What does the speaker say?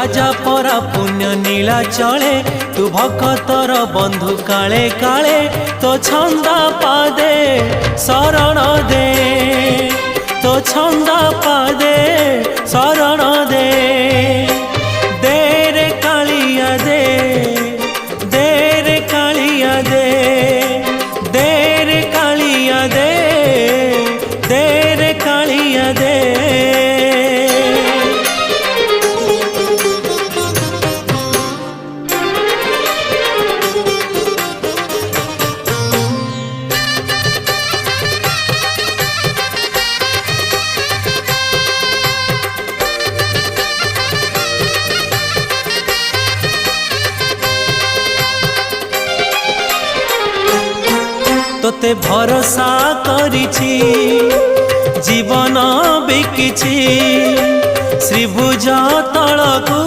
राजा परा पुण्य नीला चले तू भक्तर बंधु काले काले तो छंदा पादे शरण दे तो छंदा पादे शरण दे दे रे कालिया दे रे कालिया दे रे कालिया दे रे कालिया दे। तोते भरोसा करिछि जीवन बिकिछि श्रीभुज तलकु।